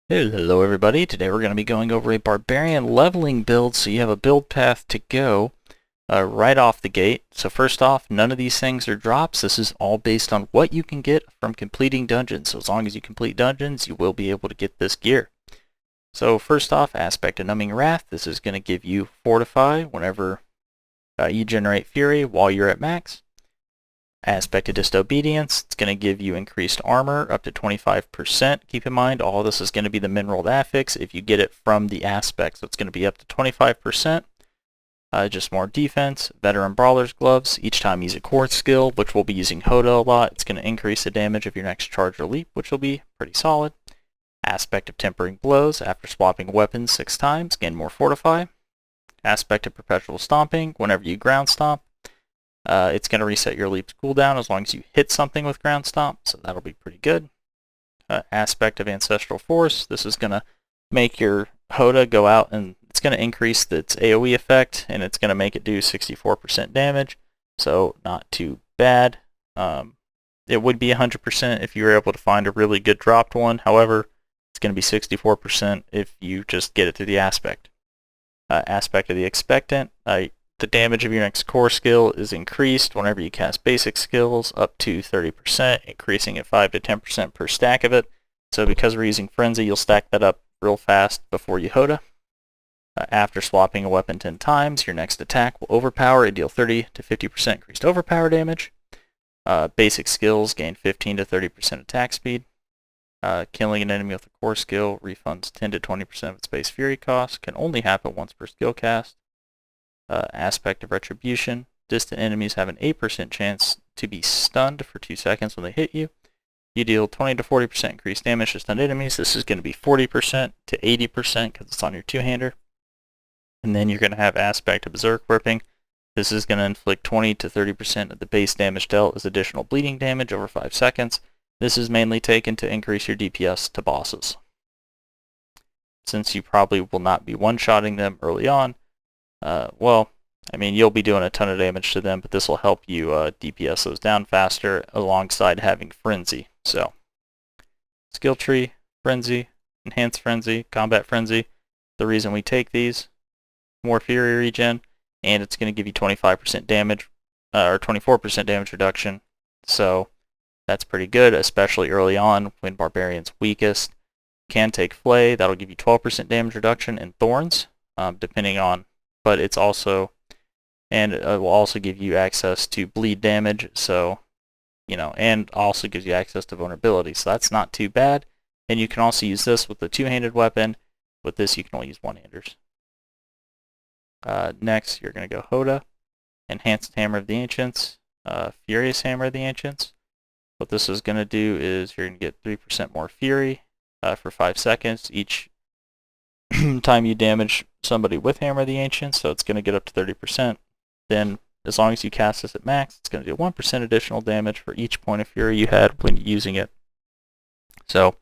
Hello everybody, today we're going to be going over a barbarian leveling build, so you have a build path to go right off the gate. So first off, none of these things are drops. This is all based on what you can get from completing dungeons. So as long as you complete dungeons, you will be able to get this gear. So first off, Aspect of Numbing Wrath. This is going to give you Fortify whenever you generate Fury while you're at max. Aspect of Disobedience, it's going to give you increased armor up to 25%. Keep in mind, all this is going to be the mineral affix if you get it from the aspect, so it's going to be up to 25%. Just more defense. Veteran Brawler's Gloves, each time you use a core skill, which we'll be using HOTA a lot, it's going to increase the damage of your next charge or leap, which will be pretty solid. Aspect of Tempering Blows, after swapping weapons 6 times, gain more Fortify. Aspect of Perpetual Stomping, whenever you ground stomp, it's going to reset your leap's cooldown as long as you hit something with ground stomp, so that'll be pretty good. Aspect of Ancestral Force, this is going to make your HOTA go out and it's going to increase its AoE effect, and it's going to make it do 64% damage, so not too bad. It would be 100% if you were able to find a really good dropped one, however, it's going to be 64% if you just get it through the aspect. Aspect of the Expectant, the damage of your next core skill is increased whenever you cast basic skills up to 30%, increasing at 5 to 10% per stack of it. So because we're using Frenzy, you'll stack that up real fast before you HOTA. After swapping a weapon 10 times, your next attack will overpower and deal 30 to 50% increased overpower damage. Basic skills gain 15 to 30% attack speed. Killing an enemy with a core skill refunds 10 to 20% of its base Fury cost. Can only happen once per skill cast. Aspect of Retribution. Distant enemies have an 8% chance to be stunned for 2 seconds when they hit you. You deal 20 to 40% increased damage to stunned enemies. This is going to be 40% to 80% because it's on your two-hander. And then you're going to have Aspect of Berserk Whipping. This is going to inflict 20 to 30% of the base damage dealt as additional bleeding damage over 5 seconds. This is mainly taken to increase your DPS to bosses. Since you probably will not be one-shotting them early on, well, I mean, you'll be doing a ton of damage to them, but this will help you DPS those down faster alongside having Frenzy. So, Skill Tree, Frenzy, Enhanced Frenzy, Combat Frenzy. The reason we take these, more Fury regen, and it's going to give you 25% damage, or 24% damage reduction. So, that's pretty good, especially early on when Barbarian's weakest. You can take Flay, that'll give you 12% damage reduction, and Thorns, depending on, but it's also, and it will also give you access to bleed damage, so, and also gives you access to vulnerability, so that's not too bad. And you can also use this with the two-handed weapon. With this, you can only use one-handers. Next, you're going to go HOTA, Enhanced Hammer of the Ancients, Furious Hammer of the Ancients. What this is going to do is you're going to get 3% more Fury for 5 seconds each time you damage somebody with Hammer of the Ancients, so it's going to get up to 30%. Then, as long as you cast this at max, it's going to do 1% additional damage for each point of Fury you had when using it. So,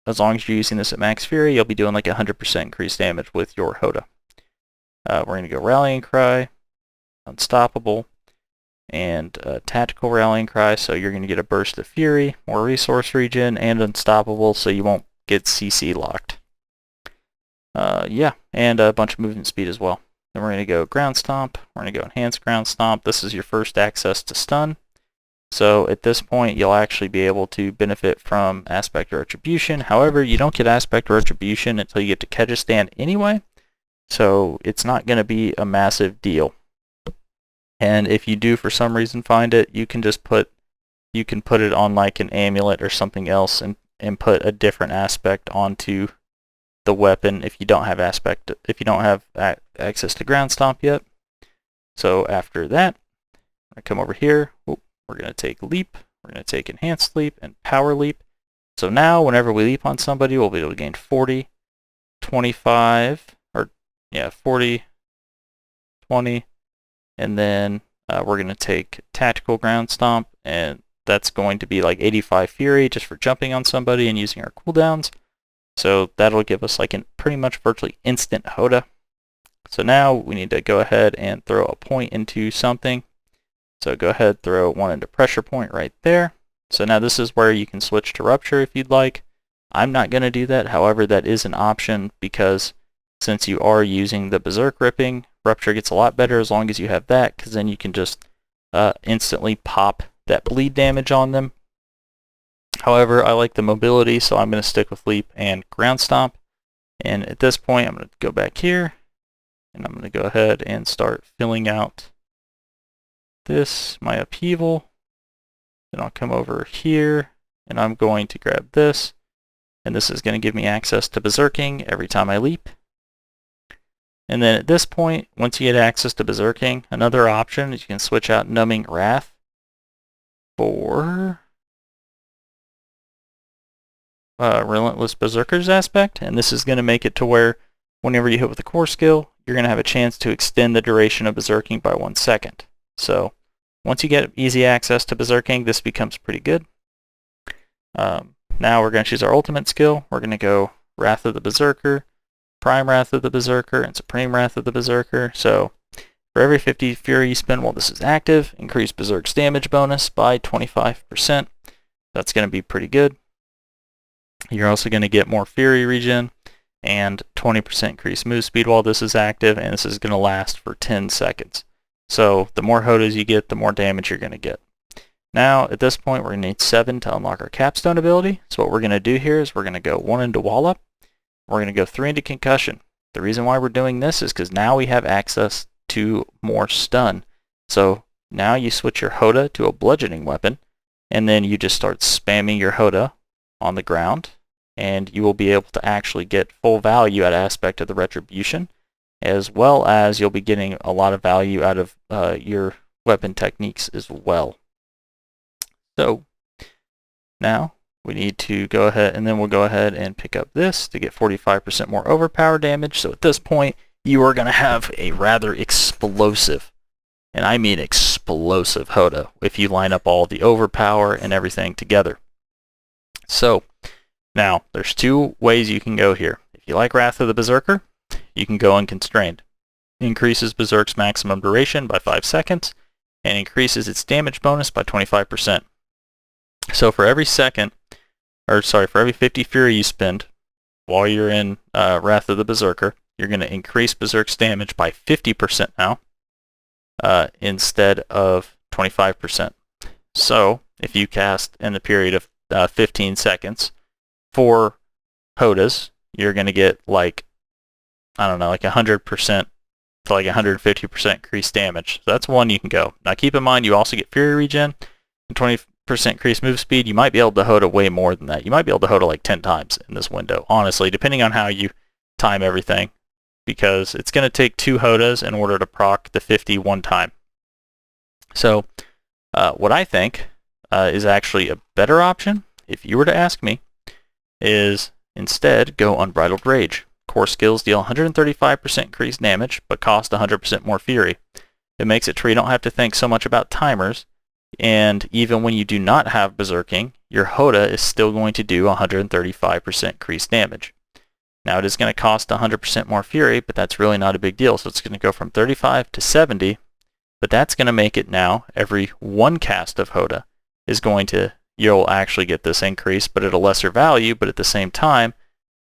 as long as you're using this at max Fury, you'll be doing like 100% increased damage with your HOTA. We're going to go Rallying Cry, Unstoppable, and Tactical Rallying Cry, so you're going to get a burst of Fury, more resource regen, and Unstoppable, so you won't get CC locked. Yeah, and a bunch of movement speed as well. Then we're going to go Ground Stomp, we're going to go Enhanced Ground Stomp. This is your first access to stun, so at this point you'll actually be able to benefit from Aspect of Retribution. However, you don't get Aspect of Retribution until you get to Kyrgyzstan anyway, so it's not going to be a massive deal. And if you do for some reason find it, you can just put it on like an amulet or something else and put a different aspect onto the weapon if you don't have access to ground stomp yet. So after that, I come over here. We're going to take leap, we're going to take enhanced leap and power leap. So now whenever we leap on somebody, we'll be able to gain 40, 25, or yeah, 40, 20, and then we're going to take tactical ground stomp, and that's going to be like 85 Fury just for jumping on somebody and using our cooldowns. So that'll give us like pretty much virtually instant HOTA. So now we need to go ahead and throw a point into something. So go ahead, throw one into Pressure Point right there. So now this is where you can switch to Rupture if you'd like. I'm not going to do that. However, that is an option because since you are using the Berserk Ripping, Rupture gets a lot better as long as you have that, because then you can just instantly pop that bleed damage on them. However, I like the mobility, so I'm going to stick with Leap and Ground Stomp. And at this point, I'm going to go back here, and I'm going to go ahead and start filling out this, my upheaval. Then I'll come over here, and I'm going to grab this, and this is going to give me access to Berserking every time I leap. And then at this point, once you get access to Berserking, another option is you can switch out Numbing Wrath for Relentless Berserker's aspect, and this is going to make it to where whenever you hit with a core skill, you're going to have a chance to extend the duration of Berserking by 1 second. So once you get easy access to Berserking, this becomes pretty good. Now we're going to choose our ultimate skill. We're going to go Wrath of the Berserker, Prime Wrath of the Berserker, and Supreme Wrath of the Berserker. So for every 50 Fury you spend while this is active, increase Berserk's damage bonus by 25%. That's going to be pretty good. You're also going to get more Fury regen and 20% increased move speed while this is active, and this is going to last for 10 seconds. So the more HOTAs you get, the more damage you're going to get. Now, at this point, we're going to need 7 to unlock our Capstone ability. So what we're going to do here is we're going to go 1 into Wall Up. We're going to go 3 into Concussion. The reason why we're doing this is because now we have access to more stun. So now you switch your HOTA to a bludgeoning weapon, and then you just start spamming your HOTA on the ground, and you will be able to actually get full value out of Aspect of the Retribution, as well as you'll be getting a lot of value out of your weapon techniques as well. So now we need to go ahead, and then we'll go ahead and pick up this to get 45% more overpower damage. So at this point, you are going to have a rather explosive, and I mean explosive HOTA, if you line up all the overpower and everything together. So now there's 2 ways you can go here. If you like Wrath of the Berserker, you can go Unconstrained. It increases Berserk's maximum duration by 5 seconds and increases its damage bonus by 25%. So for every for every 50 Fury you spend while you're in Wrath of the Berserker, you're going to increase Berserk's damage by 50% now instead of 25%. So if you cast in the period of 15 seconds 4 HOTAs, you're going to get like, I don't know, like 100% to like 150% increased damage. So that's one you can go. Now keep in mind you also get Fury regen and 20% increased move speed. You might be able to HOTA way more than that. You might be able to HOTA like 10 times in this window, honestly, depending on how you time everything, because it's going to take 2 HOTAs in order to proc the 50 one time. So what I think is actually a better option, if you were to ask me, is instead go Unbridled Rage. Core skills deal 135% increased damage, but cost 100% more Fury. It makes it to where you don't have to think so much about timers, and even when you do not have Berserking, your HOTA is still going to do 135% increased damage. Now it is going to cost 100% more Fury, but that's really not a big deal, so it's going to go from 35 to 70, but that's going to make it now every 1 cast of HOTA is going to, you'll actually get this increase, but at a lesser value, but at the same time,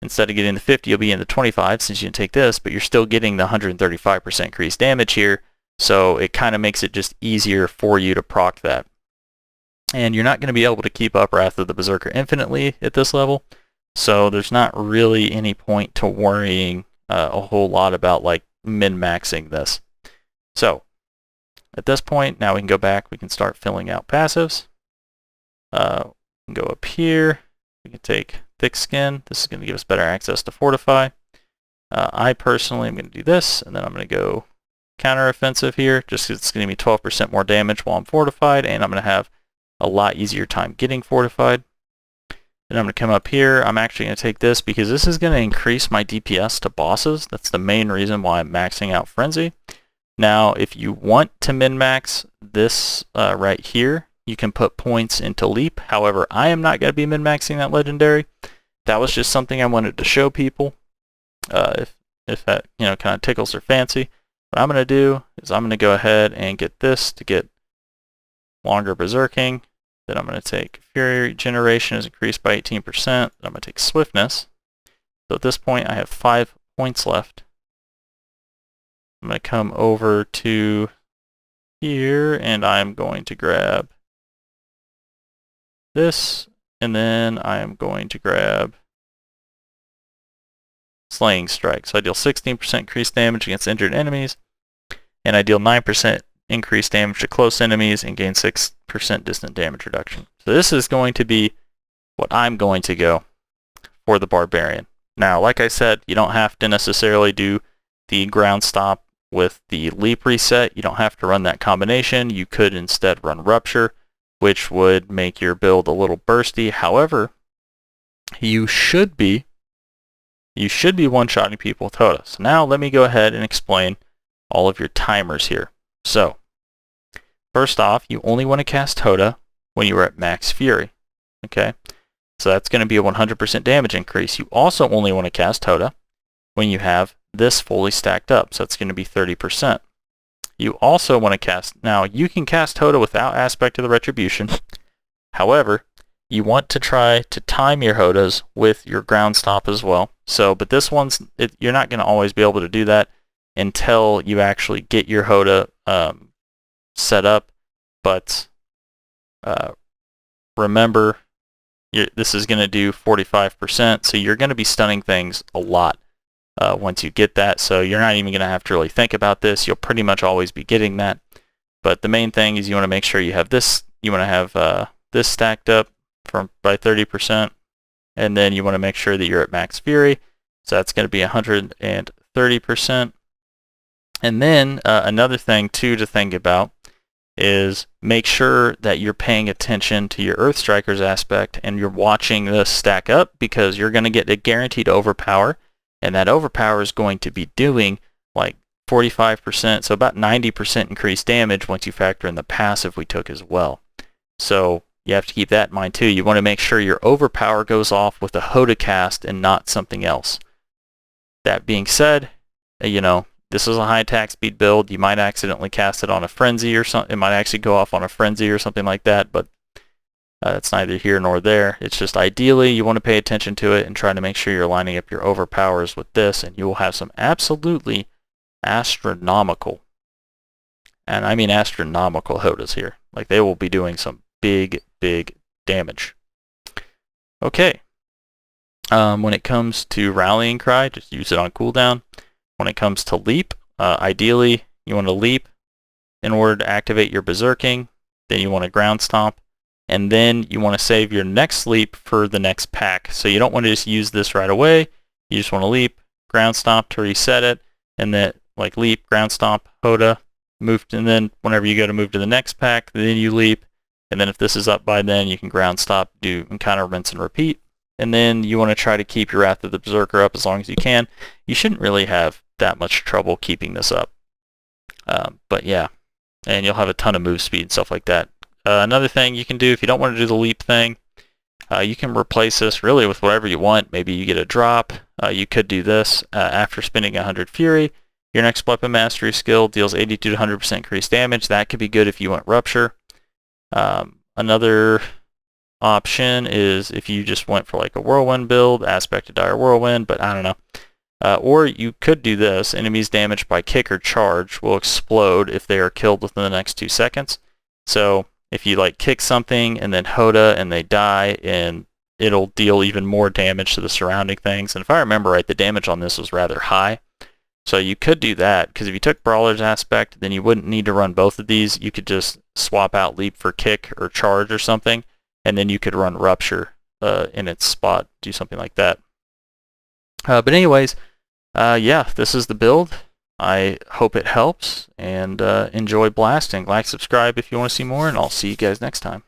instead of getting the 50, you'll be in the 25 since you can take this, but you're still getting the 135% increased damage here, so it kind of makes it just easier for you to proc that. And you're not going to be able to keep up Wrath of the Berserker infinitely at this level, so there's not really any point to worrying a whole lot about like min-maxing this. So at this point, now we can go back, we can start filling out passives. We can go up here, we can take Thick Skin. This is going to give us better access to Fortify. I personally am going to do this, and then I'm going to go Counter-Offensive here, just because it's going to be 12% more damage while I'm fortified, and I'm going to have a lot easier time getting fortified. Then I'm going to come up here. I'm actually going to take this because this is going to increase my DPS to bosses. That's the main reason why I'm maxing out Frenzy. Now, if you want to min-max this right here, you can put points into Leap. However, I am not going to be min-maxing that legendary. That was just something I wanted to show people. If that kind of tickles their fancy. What I'm going to do is I'm going to go ahead and get this to get longer Berserking. Then I'm going to take Fury Regeneration is increased by 18%. Then I'm going to take Swiftness. So at this point, I have 5 points left. I'm going to come over to here, and I'm going to grab this, and then I am going to grab Slaying Strike. So I deal 16% increased damage against injured enemies, and I deal 9% increased damage to close enemies and gain 6% distant damage reduction. So this is going to be what I'm going to go for the Barbarian. Now, like I said, you don't have to necessarily do the ground stop with the leap reset. You don't have to run that combination. You could instead run Rupture, which would make your build a little bursty. However, you should be one-shotting people with HOTA. So now let me go ahead and explain all of your timers here. So, first off, you only want to cast HOTA when you are at max Fury. Okay? So that's going to be a 100% damage increase. You also only want to cast HOTA when you have this fully stacked up. So it's going to be 30%. You also want to cast, now you can cast HOTA without Aspect of the Retribution. However, you want to try to time your HOTAs with your ground stop as well. So, but this one's, you're not going to always be able to do that until you actually get your HOTA set up. But remember, this is going to do 45%, so you're going to be stunning things a lot once you get that. So you're not even going to have to really think about this. You'll pretty much always be getting that. But the main thing is you want to make sure you have this. You want to have this stacked up by 30%, and then you want to make sure that you're at max Fury. So that's going to be 130%. And then another thing too to think about is make sure that you're paying attention to your Earth Strikers aspect and you're watching this stack up, because you're going to get a guaranteed overpower, and that overpower is going to be doing like 45%, so about 90% increased damage once you factor in the passive we took as well. So you have to keep that in mind too. You want to make sure your overpower goes off with a HOTA cast and not something else. That being said, you know, this is a high attack speed build. You might accidentally cast it on a frenzy or something. It might actually go off on a frenzy or something like that, but it's neither here nor there. It's just ideally you want to pay attention to it and try to make sure you're lining up your overpowers with this, and you will have some absolutely astronomical, and I mean astronomical HOTAs here. Like, they will be doing some big damage. Okay. When it comes to Rallying Cry, just use it on cooldown. When it comes to leap, ideally you want to leap in order to activate your berserking. Then you want to ground stomp, and then you want to save your next leap for the next pack. So you don't want to just use this right away. You just want to leap, ground stomp to reset it, and then like leap, ground stomp, HOTA, move, and then whenever you go to move to the next pack, then you leap, and then if this is up by then, you can ground stop, do and kind of rinse and repeat. And then you want to try to keep your Wrath of the Berserker up as long as you can. You shouldn't really have that much trouble keeping this up. But yeah, and you'll have a ton of move speed and stuff like that. Another thing you can do if you don't want to do the leap thing, you can replace this really with whatever you want. Maybe you get a drop. You could do this after spending 100 Fury. Your next weapon mastery skill deals 82 to 100% increased damage. That could be good if you want Rupture. Another option is if you just went for like a Whirlwind build, Aspect of Dire Whirlwind, but I don't know. Or you could do this. Enemies damaged by kick or charge will explode if they are killed within the next 2 seconds. So if you like kick something and then HOTA and they die, and it'll deal even more damage to the surrounding things. And if I remember right, the damage on this was rather high. So you could do that, because if you took Brawler's Aspect, then you wouldn't need to run both of these. You could just swap out Leap for kick or charge or something, and then you could run Rupture in its spot, do something like that. But anyways, yeah, this is the build. I hope it helps, and enjoy blasting. Like, subscribe if you want to see more, and I'll see you guys next time.